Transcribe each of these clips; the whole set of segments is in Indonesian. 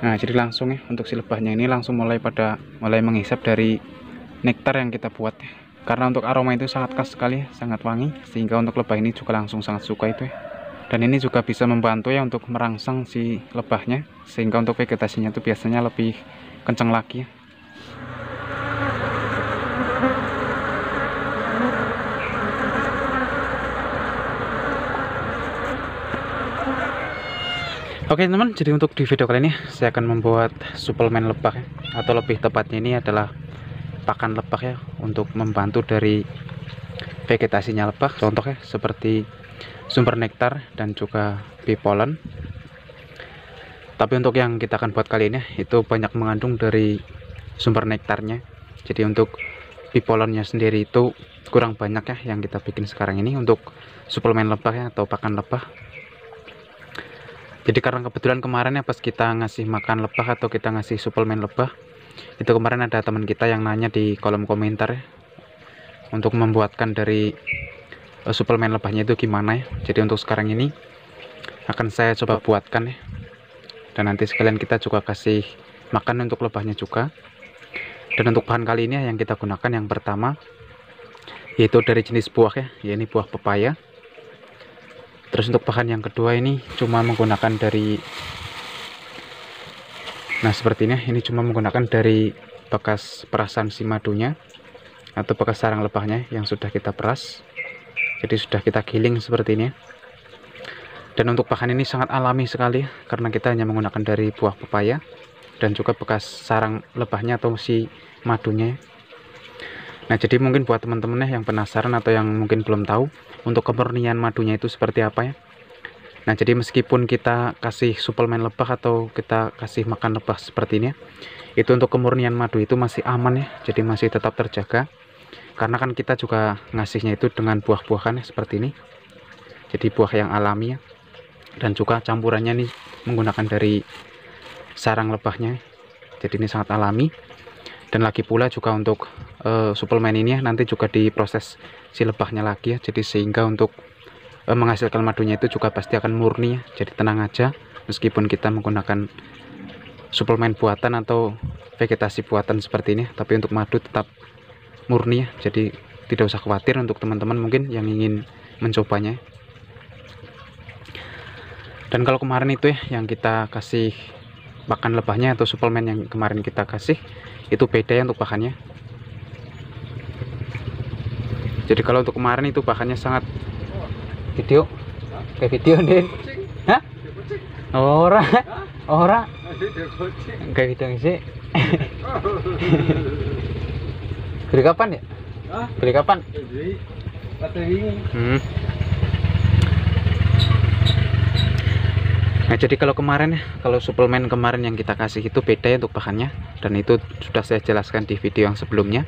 Nah, jadi langsung ya untuk si lebahnya ini langsung mulai menghisap dari nektar yang kita buat ya. Karena untuk aroma itu sangat khas sekali, sangat wangi, sehingga untuk lebah ini juga langsung sangat suka itu ya. Dan ini juga bisa membantu ya untuk merangsang si lebahnya, sehingga untuk vegetasinya itu biasanya lebih kencang lagi ya. Oke teman, jadi untuk di video kali ini saya akan membuat suplemen lebah ya, atau lebih tepatnya ini adalah pakan lebah ya, untuk membantu dari vegetasinya lebah. Contohnya seperti sumber nektar dan juga bee pollen. Tapi untuk yang kita akan buat kali ini itu banyak mengandung dari sumber nektarnya. Jadi untuk bee pollennya sendiri itu kurang banyak ya yang kita bikin sekarang ini untuk suplemen lebah ya, atau pakan lebah. Jadi karena kebetulan kemarin ya pas kita ngasih makan lebah atau kita ngasih suplemen lebah, itu kemarin ada teman kita yang nanya di kolom komentar ya, untuk membuatkan dari suplemen lebahnya itu gimana ya. Jadi untuk sekarang ini akan saya coba buatkan ya. Dan nanti sekalian kita juga kasih makan untuk lebahnya juga. Dan untuk bahan kali ini yang kita gunakan yang pertama yaitu dari jenis buah ya, ini buah pepaya. Terus untuk bahan yang kedua ini cuma menggunakan dari, nah seperti ini cuma menggunakan dari bekas perasan si madunya atau bekas sarang lebahnya yang sudah kita peras. Jadi sudah kita giling seperti ini. Dan untuk bahan ini sangat alami sekali karena kita hanya menggunakan dari buah pepaya dan juga bekas sarang lebahnya atau si madunya. Nah, jadi mungkin buat teman-teman yang penasaran atau yang mungkin belum tahu untuk kemurnian madunya itu seperti apa ya. Nah, jadi meskipun kita kasih suplemen lebah atau kita kasih makan lebah seperti ini, itu untuk kemurnian madu itu masih aman ya. Jadi masih tetap terjaga. Karena kan kita juga ngasihnya itu dengan buah-buahan ya, seperti ini. Jadi buah yang alami ya. Dan juga campurannya nih menggunakan dari sarang lebahnya. Jadi ini sangat alami. Dan lagi pula juga untuk suplemen ini ya, nanti juga diproses si lebahnya lagi ya. Jadi sehingga untuk menghasilkan madunya itu juga pasti akan murni ya. Jadi tenang aja meskipun kita menggunakan suplemen buatan atau vegetasi buatan seperti ini, tapi untuk madu tetap murni ya. Jadi tidak usah khawatir untuk teman-teman mungkin yang ingin mencobanya. Dan kalau kemarin itu ya yang kita kasih pakan lebahnya atau suplemen yang kemarin kita kasih itu beda ya untuk bahannya. Jadi kalau untuk kemarin itu bahannya sangat video kayak video nih. Hah? Ora kayak video sih. Beli kapan ya? Beli kapan? Nah, jadi kalau kemarin ya, kalau suplemen kemarin yang kita kasih itu beda ya untuk bahannya, dan itu sudah saya jelaskan di video yang sebelumnya.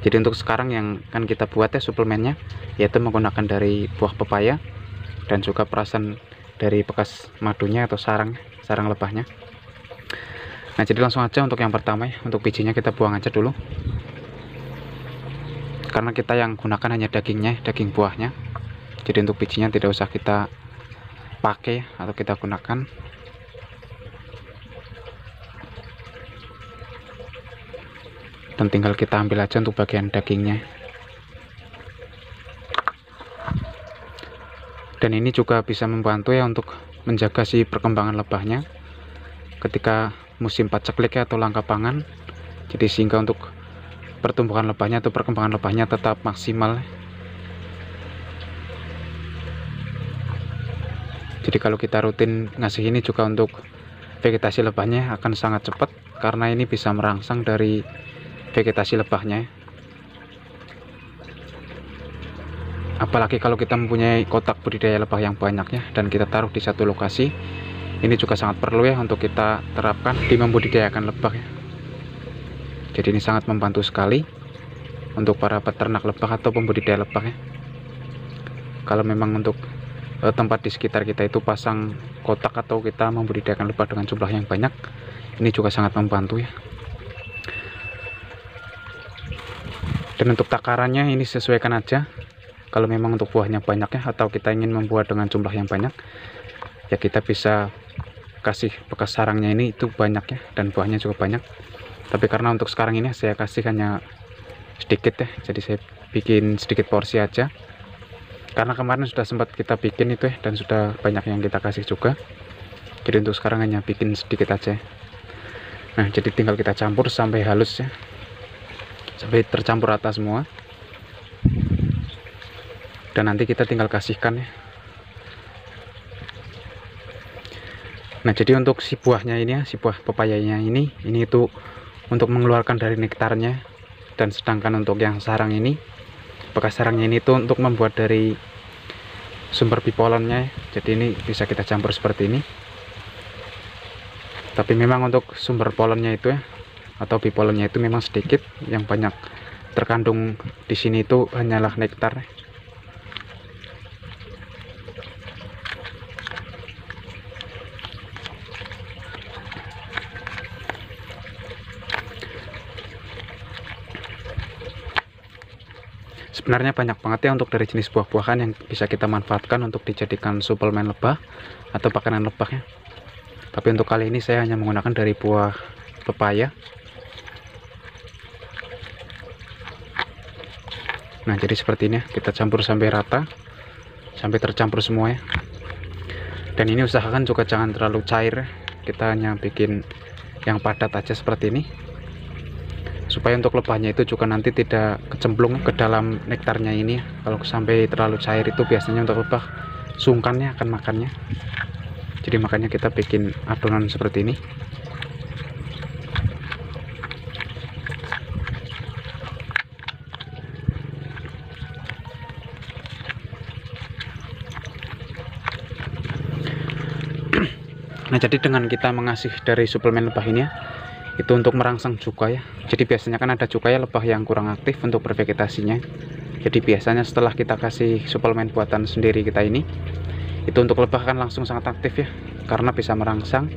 Jadi untuk sekarang yang kan kita buat ya suplemennya, yaitu menggunakan dari buah pepaya dan juga perasan dari bekas madunya atau sarang lebahnya. Nah, jadi langsung aja untuk yang pertama ya, untuk bijinya kita buang aja dulu. Karena kita yang gunakan hanya dagingnya, daging buahnya. Jadi untuk bijinya tidak usah kita pakai atau kita gunakan. Dan tinggal kita ambil aja untuk bagian dagingnya. Dan ini juga bisa membantu ya untuk menjaga si perkembangan lebahnya ketika musim paceklik ya, atau langka pangan. Jadi sehingga untuk pertumbuhan lebahnya atau perkembangan lebahnya tetap maksimal. Jadi kalau kita rutin ngasih ini juga untuk vegetasi lebahnya akan sangat cepat, karena ini bisa merangsang dari vegetasi lebahnya. Apalagi kalau kita mempunyai kotak budidaya lebah yang banyak ya, dan kita taruh di satu lokasi, ini juga sangat perlu ya untuk kita terapkan di membudidayakan lebah ya. Jadi ini sangat membantu sekali untuk para peternak lebah atau pembudidaya lebah ya. Kalau memang untuk tempat di sekitar kita itu pasang kotak atau kita membudidayakan lebah dengan jumlah yang banyak, ini juga sangat membantu ya. Dan untuk takarannya ini sesuaikan aja. Kalau memang untuk buahnya banyak ya, atau kita ingin membuat dengan jumlah yang banyak, ya kita bisa kasih bekas sarangnya ini itu banyak ya, dan buahnya juga banyak. Tapi karena untuk sekarang ini saya kasih hanya sedikit ya, jadi saya bikin sedikit porsi aja. Karena kemarin sudah sempat kita bikin itu ya, dan sudah banyak yang kita kasih juga. Jadi untuk sekarang hanya bikin sedikit aja. Nah, jadi tinggal kita campur sampai halus ya, sampai tercampur rata semua. Dan nanti kita tinggal kasihkan ya. Nah, jadi untuk si buahnya ini ya, si buah pepayanya ini itu untuk mengeluarkan dari nektarnya. Dan sedangkan untuk yang sarang ini, bekas sarangnya ini tuh untuk membuat dari sumber pipolennya ya. Jadi ini bisa kita campur seperti ini. Tapi memang untuk sumber polennya itu ya, atau pipolennya itu memang sedikit. Yang banyak terkandung di sini itu hanyalah nektar. Sebenarnya banyak banget ya untuk dari jenis buah-buahan yang bisa kita manfaatkan untuk dijadikan suplemen lebah atau makanan lebah ya. Tapi untuk kali ini saya hanya menggunakan dari buah pepaya. Nah, jadi seperti ini ya, kita campur sampai rata, sampai tercampur semua ya. Dan ini usahakan juga jangan terlalu cair ya. Kita hanya bikin yang padat aja seperti ini, supaya untuk lebahnya itu juga nanti tidak kecemplung ke dalam nektarnya ini ya. Kalau sampai terlalu cair itu biasanya untuk lebah sungkan ya akan makannya. Jadi makanya kita bikin adonan seperti ini. Nah, jadi dengan kita mengasih dari suplemen lebah ini ya, itu untuk merangsang juga ya. Jadi biasanya kan ada juga ya lebah yang kurang aktif untuk bervegetasinya. Jadi biasanya setelah kita kasih suplemen buatan sendiri kita ini, itu untuk lebah kan langsung sangat aktif ya, karena bisa merangsang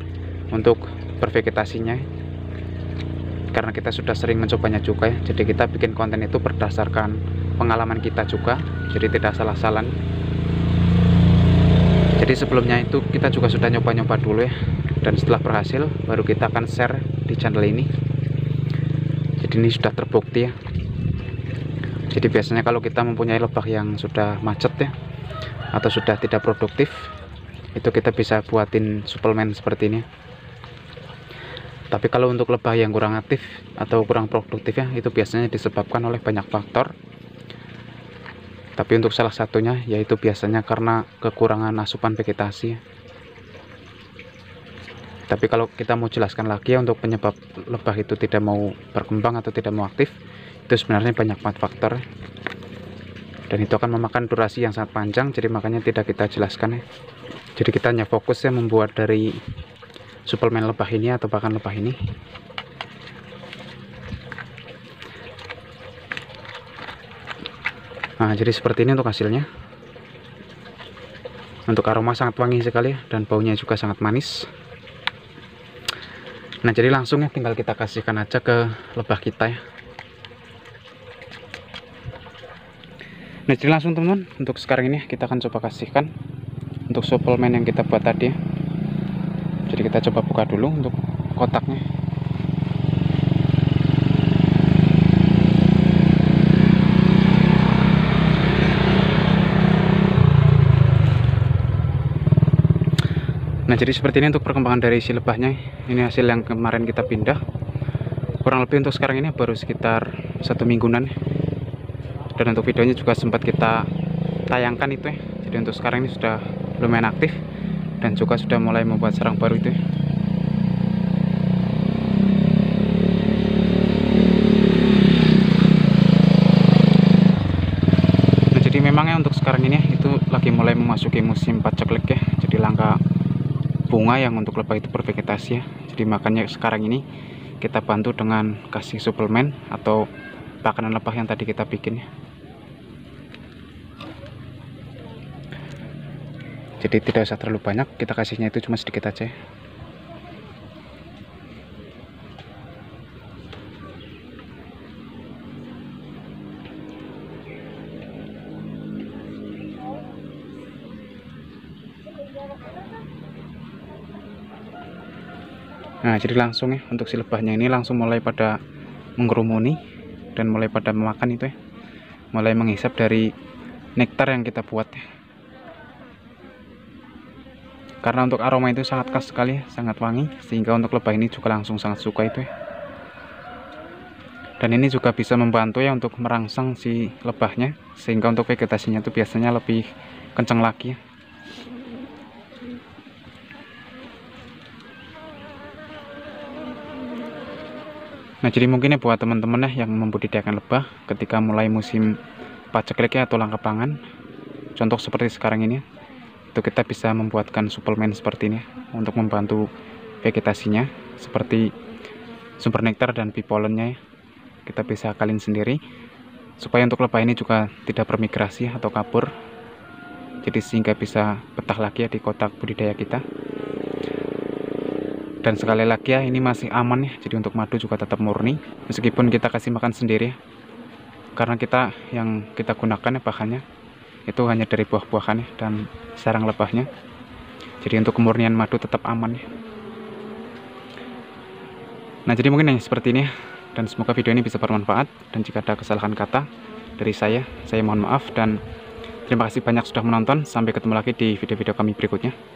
untuk bervegetasinya. Karena kita sudah sering mencobanya juga ya. Jadi kita bikin konten itu berdasarkan pengalaman kita juga, jadi tidak salah-salah. Jadi sebelumnya itu kita juga sudah nyoba-nyoba dulu ya, dan setelah berhasil baru kita akan share di channel ini. Jadi ini sudah terbukti ya. Jadi biasanya kalau kita mempunyai lebah yang sudah macet ya, atau sudah tidak produktif, itu kita bisa buatin suplemen seperti ini. Tapi kalau untuk lebah yang kurang aktif atau kurang produktif ya, itu biasanya disebabkan oleh banyak faktor. Tapi untuk salah satunya yaitu biasanya karena kekurangan asupan vegetasi. Tapi kalau kita mau jelaskan lagi ya, untuk penyebab lebah itu tidak mau berkembang atau tidak mau aktif, itu sebenarnya banyak banget faktor. Dan itu akan memakan durasi yang sangat panjang, jadi makanya tidak kita jelaskan ya. Jadi kita hanya fokus ya membuat dari suplemen lebah ini atau pakan lebah ini. Nah, jadi seperti ini untuk hasilnya. Untuk aroma sangat wangi sekali ya, dan baunya juga sangat manis. Nah, jadi langsung ya tinggal kita kasihkan aja ke lebah kita ya. Nah, jadi langsung teman-teman, untuk sekarang ini kita akan coba kasihkan untuk suplemen yang kita buat tadi ya. Jadi kita coba buka dulu untuk kotaknya. Nah, jadi seperti ini untuk perkembangan dari si lebahnya. Ini hasil yang kemarin kita pindah. Kurang lebih untuk sekarang ini baru sekitar 1 mingguan. Dan untuk videonya juga sempat kita tayangkan itu ya. Jadi untuk sekarang ini sudah lumayan aktif, dan juga sudah mulai membuat sarang baru itu ya. Nah, jadi memangnya untuk sekarang ini ya, itu lagi mulai memasuki musim paceklik ya. Jadi langka bunga yang untuk lebah itu bervegetasi ya. Jadi makanya sekarang ini kita bantu dengan kasih suplemen atau pakanan lebah yang tadi kita bikin ya. Jadi tidak usah terlalu banyak, kita kasihnya itu cuma sedikit aja. Nah, jadi langsung ya untuk si lebahnya ini langsung mulai pada mengerumuni dan mulai pada memakan itu ya, mulai menghisap dari nektar yang kita buat ya. Karena untuk aroma itu sangat khas sekali ya, sangat wangi, sehingga untuk lebah ini juga langsung sangat suka itu ya. Dan ini juga bisa membantu ya untuk merangsang si lebahnya, sehingga untuk vegetasinya itu biasanya lebih kencang lagi ya. Nah, jadi mungkin ya buat teman-teman ya yang membudidayakan lebah ketika mulai musim paceklik ya atau langka pangan, contoh seperti sekarang ini, itu kita bisa membuatkan suplemen seperti ini ya, untuk membantu vegetasinya, seperti sumber nektar dan bee pollennya ya. Kita bisa akalin sendiri supaya untuk lebah ini juga tidak bermigrasi atau kabur, jadi sehingga bisa betah lagi ya di kotak budidaya kita. Dan sekali lagi ya, ini masih aman ya, jadi untuk madu juga tetap murni meskipun kita kasih makan sendiri ya. Karena yang kita gunakan ya bahannya itu hanya dari buah-buahan ya, dan sarang lebahnya, jadi untuk kemurnian madu tetap aman ya. Nah, jadi mungkin yang seperti ini ya, dan semoga video ini bisa bermanfaat, dan jika ada kesalahan kata dari saya mohon maaf, dan terima kasih banyak sudah menonton. Sampai ketemu lagi di video-video kami berikutnya.